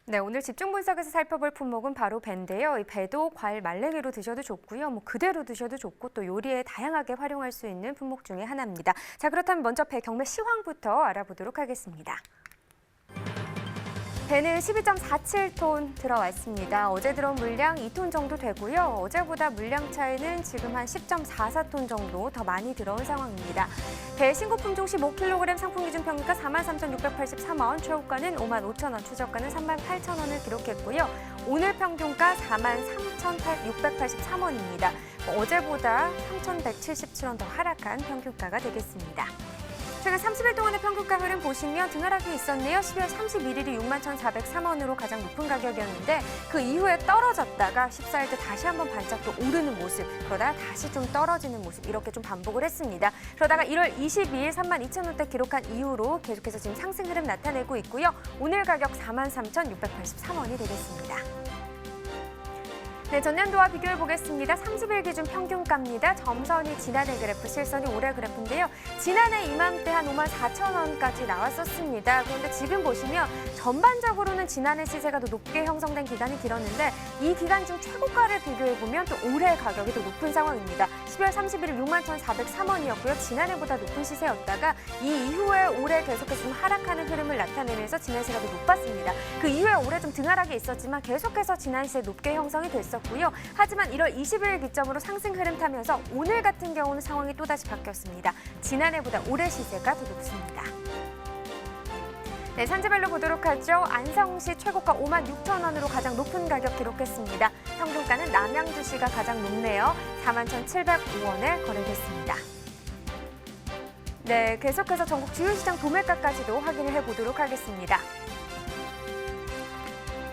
네, 오늘 집중 분석에서 살펴볼 품목은 바로 배인데요. 이 배도 과일 말랭이로 드셔도 좋고요. 그대로 드셔도 좋고 또 요리에 다양하게 활용할 수 있는 품목 중에 하나입니다. 자, 그렇다면 먼저 배 경매 시황부터 알아보도록 하겠습니다. 배는 12.47톤 들어왔습니다. 어제 들어온 물량 2톤 정도 되고요. 어제보다 물량 차이는 지금 한 10.44톤 정도 더 많이 들어온 상황입니다. 배 신고 품종 15kg 상품 기준 평균가 43,683원, 최고가는 55,000원, 최저가는 38,000원을 기록했고요. 오늘 평균가 43,683원입니다. 어제보다 3,177원 더 하락한 평균가가 되겠습니다. 최근 30일 동안의 평균가 흐름 보시면 등하락이 있었네요. 12월 31일이 61,403원으로 가장 높은 가격이었는데 그 이후에 떨어졌다가 14일 때 다시 한번 반짝 또 오르는 모습, 그러다가 다시 좀 떨어지는 모습 이렇게 좀 반복을 했습니다. 그러다가 1월 22일 32,000원대 기록한 이후로 계속해서 지금 상승 흐름 나타내고 있고요. 오늘 가격 43,683원이 되겠습니다. 네, 전년도와 비교해 보겠습니다. 30일 기준 평균가입니다. 점선이 지난해 그래프, 실선이 올해 그래프인데요. 지난해 이맘때 한 54,000원까지 나왔었습니다. 그런데 지금 보시면 전반적으로는 지난해 시세가 더 높게 형성된 기간이 길었는데 이 기간 중 최고가를 비교해 보면 또 올해 가격이 더 높은 상황입니다. 12월 31일 61,403원이었고요. 지난해보다 높은 시세였다가 이 이후에 올해 계속해서 좀 하락하는 흐름을 나타내면서 지난 시세가 더 높았습니다. 그 이후에 올해 좀 등하락이 있었지만 계속해서 지난 시세 높게 형성이 됐었고요. 하지만 1월 20일 기점으로 상승 흐름 타면서 오늘 같은 경우는 상황이 또다시 바뀌었습니다. 지난해보다 올해 시세가 더 높습니다. 네, 산지별로 보도록 하죠. 안성시 최고가 56,000원으로 가장 높은 가격 기록했습니다. 평균가는 남양주시가 가장 높네요. 41,705원에 거래됐습니다. 네, 계속해서 전국 주요 시장 도매가까지도 확인을 해보도록 하겠습니다.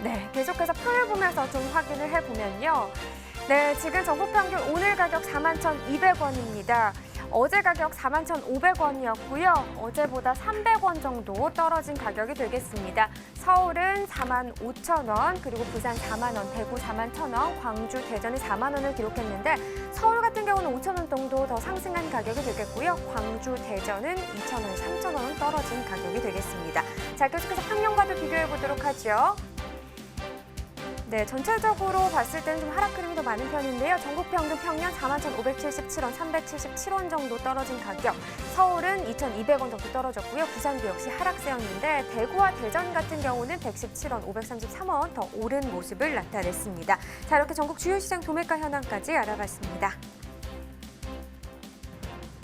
네, 계속해서 표를 보면서 좀 확인을 해보면요. 네, 지금 전국 평균 오늘 가격 41,200원입니다. 어제 가격 41,500원이었고요. 어제보다 300원 정도 떨어진 가격이 되겠습니다. 서울은 45,000원, 그리고 부산 4만 원, 대구 41,000원, 광주, 대전이 4만 원을 기록했는데 서울 같은 경우는 5,000원 정도 더 상승한 가격이 되겠고요. 광주, 대전은 2,000원, 3,000원 떨어진 가격이 되겠습니다. 자, 계속해서 평년과도 비교해 보도록 하죠. 네, 전체적으로 봤을 때는 좀 하락 흐름이 더 많은 편인데요. 전국 평균 평년 41,577원, 377원 정도 떨어진 가격. 서울은 2,200원 정도 떨어졌고요. 부산도 역시 하락세였는데 대구와 대전 같은 경우는 117원, 533원 더 오른 모습을 나타냈습니다. 자, 이렇게 전국 주요 시장 도매가 현황까지 알아봤습니다.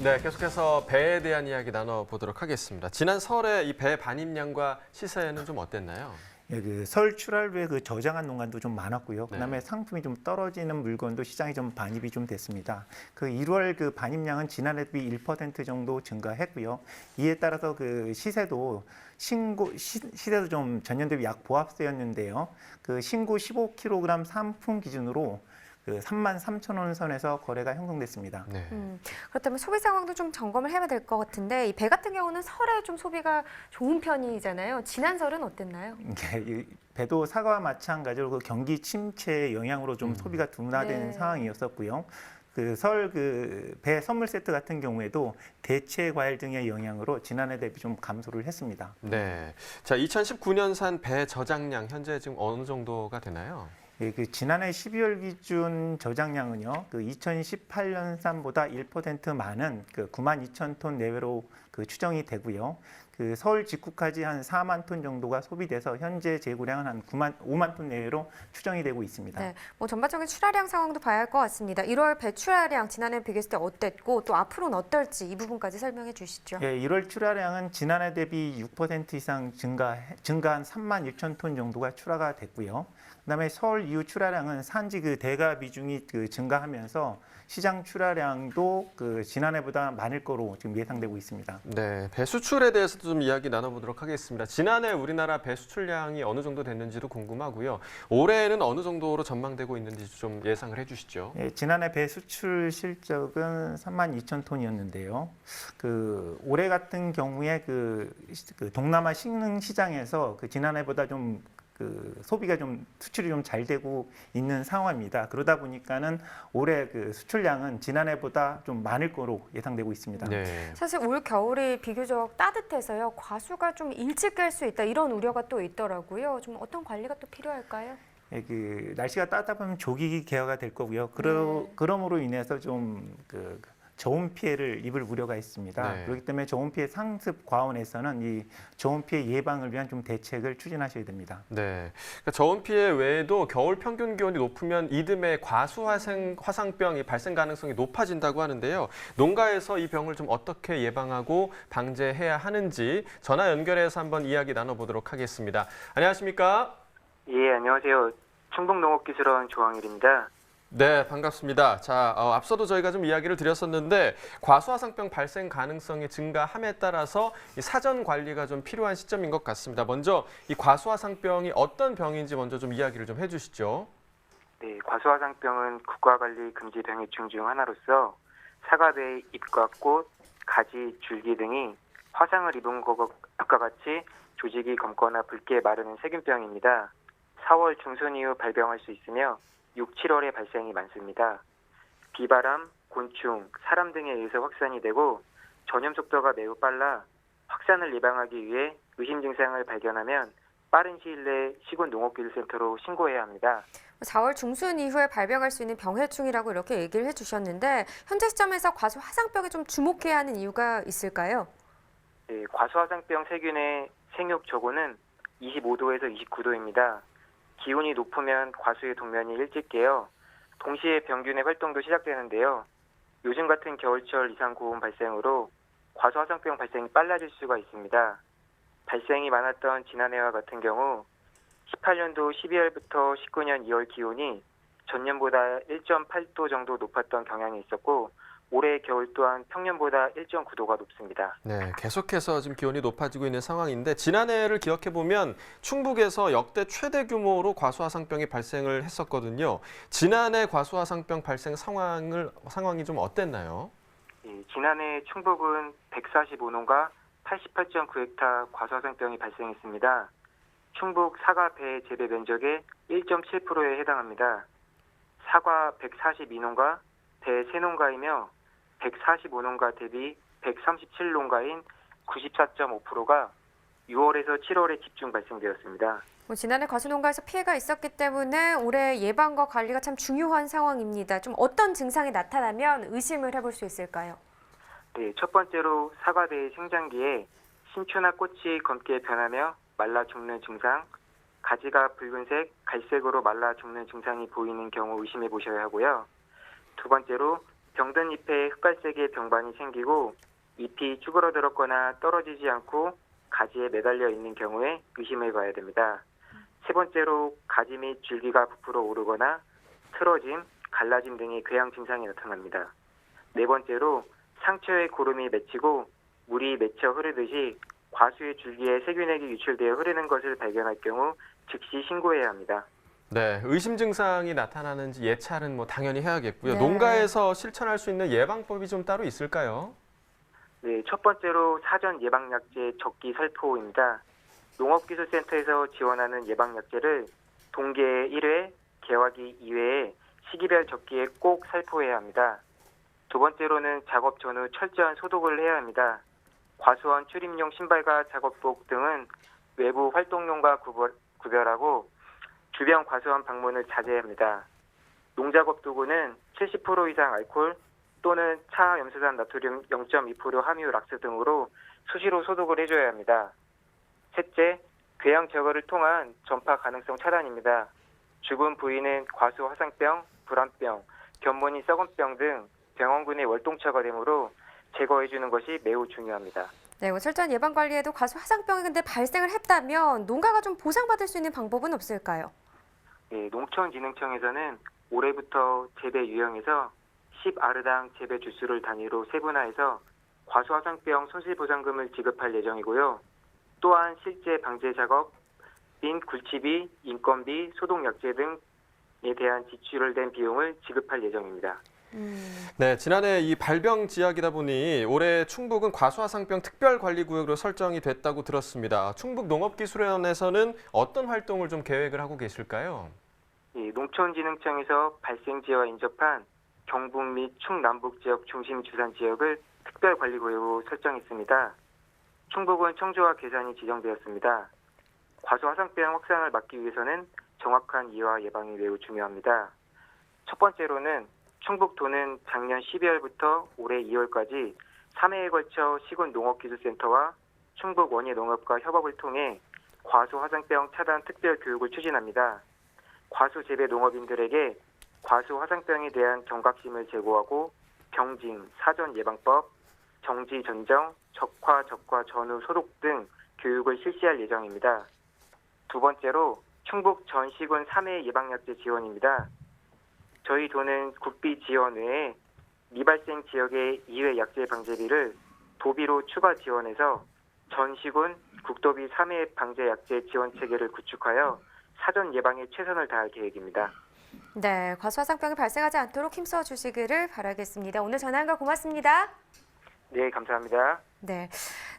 네, 계속해서 배에 대한 이야기 나눠보도록 하겠습니다. 지난 설에 이 배 반입량과 시세는 좀 어땠나요? 예, 설 출하루에 저장한 농간도 좀 많았고요. 그다음에 상품이 좀 떨어지는 물건도 시장에 좀 반입이 좀 됐습니다. 1월 반입량은 지난해 대비 1% 정도 증가했고요. 이에 따라서 시세도 시세도 좀 전년 대비 약 보합세였는데요. 신고 15kg 상품 기준으로 33,000원 선에서 거래가 형성됐습니다. 네. 그렇다면 소비 상황도 좀 점검을 해야 될 것 같은데 이 배 같은 경우는 설에 좀 소비가 좋은 편이잖아요. 지난 설은 어땠나요? 이 배도 사과와 마찬가지로 경기 침체의 영향으로 좀 소비가 둔화된 네. 상황이었었고요. 설 배 선물 세트 같은 경우에도 대체 과일 등의 영향으로 지난해 대비 좀 감소를 했습니다. 네. 자, 2019년산 배 저장량 현재 지금 어느 정도가 되나요? 예, 지난해 12월 기준 저장량은요, 2018년산보다 1% 많은 92,000톤 내외로 추정이 되고요. 서울 직구까지 한 4만 톤 정도가 소비돼서 현재 재고량은 한 5만 톤 내외로 추정이 되고 있습니다. 네, 전반적인 출하량 상황도 봐야 할 것 같습니다. 1월 배 출하량 지난해 비교했을 때 어땠고 또 앞으로는 어떨지 이 부분까지 설명해 주시죠. 예, 1월 출하량은 지난해 대비 6% 이상 증가한 3만 1천 톤 정도가 출하가 됐고요. 그다음에 서울 이후 출하량은 산지 대가 비중이 증가하면서 시장 출하량도 지난해보다 많을 거로 지금 예상되고 있습니다. 네, 배 수출에 대해서도 좀 이야기 나눠보도록 하겠습니다. 지난해 우리나라 배 수출량이 어느 정도 됐는지도 궁금하고요. 올해는 어느 정도로 전망되고 있는지 좀 예상을 해주시죠. 예, 지난해 배 수출 실적은 3만 2천 톤이었는데요. 올해 같은 경우에 동남아 식능 시장에서 지난해보다 좀 그 소비가 좀 수출이 좀 잘 되고 있는 상황입니다. 그러다 보니까는 올해 그 수출량은 지난해보다 좀 많을 거로 예상되고 있습니다. 네. 사실 올 겨울이 비교적 따뜻해서요. 과수가 좀 일찍 깰 수 있다 이런 우려가 또 있더라고요. 좀 어떤 관리가 또 필요할까요? 예, 그 날씨가 따뜻하면 조기 개화가 될 거고요. 그럼으로 인해서 좀 그 저온 피해를 입을 우려가 있습니다. 네. 그렇기 때문에 저온 피해 상습 과원에서는 이 저온 피해 예방을 위한 좀 대책을 추진하셔야 됩니다. 네. 그러니까 저온 피해 외에도 겨울 평균 기온이 높으면 이듬해 화상병이 발생 가능성이 높아진다고 하는데요. 농가에서 이 병을 좀 어떻게 예방하고 방제해야 하는지 전화 연결해서 한번 이야기 나눠보도록 하겠습니다. 안녕하십니까? 예, 안녕하세요. 충북농업기술원 조항일입니다. 네, 반갑습니다. 자, 앞서도 저희가 좀 이야기를 드렸었는데 과수화상병 발생 가능성이 증가함에 따라서 이 사전 관리가 좀 필요한 시점인 것 같습니다. 먼저 이 과수화상병이 어떤 병인지 먼저 좀 이야기를 좀 해주시죠. 네, 과수화상병은 국가관리 금지 병해충 중 하나로서 사과배의 잎과 꽃, 가지, 줄기 등이 화상을 입은 것과 같이 조직이 검거나 붉게 마르는 세균병입니다. 4월 중순 이후 발병할 수 있으며 6, 7월에 발생이 많습니다. 비바람, 곤충, 사람 등에 의해서 확산이 되고 전염 속도가 매우 빨라 확산을 예방하기 위해 의심 증상을 발견하면 빠른 시일 내에 시군농업기술센터로 신고해야 합니다. 4월 중순 이후에 발병할 수 있는 병해충이라고 이렇게 얘기를 해주셨는데 현재 시점에서 과수 화상병에 좀 주목해야 하는 이유가 있을까요? 네, 과수화상병 세균의 생육 저고는 25도에서 29도입니다. 기온이 높으면 과수의 동면이 일찍 깨어 동시에 병균의 활동도 시작되는데요. 요즘 같은 겨울철 이상 고온 발생으로 과수화상병 발생이 빨라질 수가 있습니다. 발생이 많았던 지난해와 같은 경우 18년도 12월부터 19년 2월 기온이 전년보다 1.8도 정도 높았던 경향이 있었고 올해 겨울 또한 평년보다 1.9도가 높습니다. 네, 계속해서 지금 기온이 높아지고 있는 상황인데 지난해를 기억해 보면 충북에서 역대 최대 규모로 과수화상병이 발생을 했었거든요. 지난해 과수화상병 발생 상황이 좀 어땠나요? 예, 지난해 충북은 145농가 88.9헥타 과수화상병이 발생했습니다. 충북 사과 배 재배 면적의 1.7%에 해당합니다. 사과 142농가, 배 3농가이며 145농가 대비 137농가인 94.5%가 6월에서 7월에 집중 발생되었습니다. 지난해 과수농가에서 피해가 있었기 때문에 올해 예방과 관리가 참 중요한 상황입니다. 좀 어떤 증상이 나타나면 의심을 해볼 수 있을까요? 네, 첫 번째로 사과배의 생장기에 신초나 꽃이 검게 변하며 말라 죽는 증상, 가지가 붉은색, 갈색으로 말라 죽는 증상이 보이는 경우 의심해 보셔야 하고요. 두 번째로 병든 잎에 흑갈색의 병반이 생기고 잎이 쭈그러들었거나 떨어지지 않고 가지에 매달려 있는 경우에 의심해 봐야 됩니다. 세 번째로 가지 및 줄기가 부풀어 오르거나 틀어짐, 갈라짐 등의 궤양 증상이 나타납니다. 네 번째로 상처에 고름이 맺히고 물이 맺혀 흐르듯이 과수의 줄기에 세균액이 유출되어 흐르는 것을 발견할 경우 즉시 신고해야 합니다. 네, 의심 증상이 나타나는지 예찰은 뭐 당연히 해야겠고요. 네. 농가에서 실천할 수 있는 예방법이 좀 따로 있을까요? 네, 첫 번째로 사전 예방약제 적기 살포입니다. 농업기술센터에서 지원하는 예방약제를 동계 1회, 개화기 2회에 시기별 적기에 꼭 살포해야 합니다. 두 번째로는 작업 전후 철저한 소독을 해야 합니다. 과수원 출입용 신발과 작업복 등은 외부 활동용과 구별하고 주변 과수원 방문을 자제합니다. 농작업 도구는 70% 이상 알코올 또는 차염수산 나트륨 0.2% 함유 락스 등으로 수시로 소독을 해줘야 합니다. 셋째, 궤양 제거를 통한 전파 가능성 차단입니다. 죽은 부위는 과수 화상병, 불안병, 견무늬 썩은병 등 병원군의 월동처가 되므로 제거해주는 것이 매우 중요합니다. 네, 철저한 예방 관리에도 과수 화상병이 근데 발생을 했다면 농가가 좀 보상받을 수 있는 방법은 없을까요? 네, 농촌진흥청에서는 올해부터 재배 유형에서 10아르당 재배 주수를 단위로 세분화해서 과수화상병 손실보상금을 지급할 예정이고요. 또한 실제 방제 작업, 빈 굴치비, 인건비, 소독약제 등에 대한 지출된 비용을 지급할 예정입니다. 네, 지난해 이 발병 지역이다 보니 올해 충북은 과수화상병 특별관리구역으로 설정이 됐다고 들었습니다. 충북농업기술원에서는 어떤 활동을 좀 계획을 하고 계실까요? 예, 농촌진흥청에서 발생지와 인접한 경북 및 충남북 지역 중심 주산 지역을 특별관리구역으로 설정했습니다. 충북은 청주와 괴산이 지정되었습니다. 과수화상병 확산을 막기 위해서는 정확한 이와 예방이 매우 중요합니다. 첫 번째로는 충북도는 작년 12월부터 올해 2월까지 3회에 걸쳐 시군농업기술센터와 충북 원예농업과 협업을 통해 과수화상병 차단 특별교육을 추진합니다. 과수 재배 농업인들에게 과수화상병에 대한 경각심을 제고하고 병징, 사전 예방법, 정지 전정, 적화 전후 소독 등 교육을 실시할 예정입니다. 두 번째로 충북 전 시군 3회 예방약제 지원입니다. 저희 도는 국비 지원 외에 미발생 지역의 2회 약제 방제비를 도비로 추가 지원해서 전 시군 국도비 3회 방제 약제 지원 체계를 구축하여 사전 예방에 최선을 다할 계획입니다. 네, 과수화상병이 발생하지 않도록 힘써 주시기를 바라겠습니다. 오늘 전화한 거 고맙습니다. 네, 감사합니다. 네,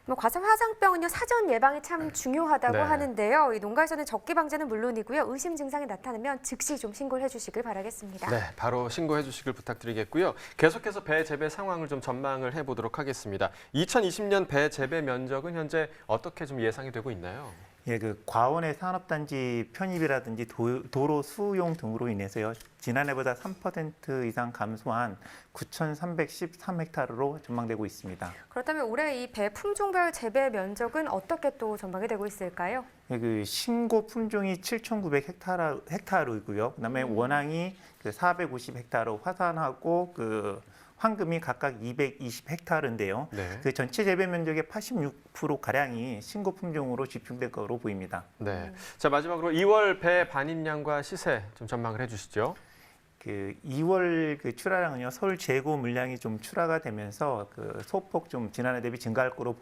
과수화상병은요 사전 예방이 참 중요하다고 네. 하는데요. 이 농가에서는 적기 방제는 물론이고요, 의심 증상이 나타나면 즉시 좀 신고를 해주시길 바라겠습니다. 네, 바로 신고해 주시길 부탁드리겠고요. 계속해서 배 재배 상황을 좀 전망을 해보도록 하겠습니다. 2020년 배 재배 면적은 현재 어떻게 좀 예상이 되고 있나요? 예, 그 과원의 산업단지 편입이라든지 도로 수용 등으로 인해서요. 지난해보다 3% 이상 감소한 9,313헥타르로 전망되고 있습니다. 그렇다면 올해 이 배 품종별 재배 면적은 어떻게 또 전망이 되고 있을까요? 예, 그 신고 품종이 7,900헥타르이고요. 그다음에 원앙이 그 450헥타르, 화산하고 그 황금이 각각 220헥타르인데요. 네. 그 전체 재배 면적의 86% 가량이 신고 품종으로 집중될 것으로 보입니다. 네. 자, 마지막으로 2월 배 반입량과 시세 좀 전망을 해주시죠. 그 2월 그 출하량은요, 서울 재고 물량이 좀 출하가 되면서 그 소폭 좀 지난해 대비 증가할 거로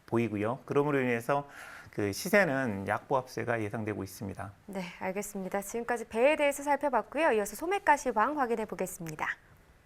보이고요. 그러므로 인해서 그 시세는 약보합세가 예상되고 있습니다. 네, 알겠습니다. 지금까지 배에 대해서 살펴봤고요. 이어서 소매가 시황 확인해 보겠습니다.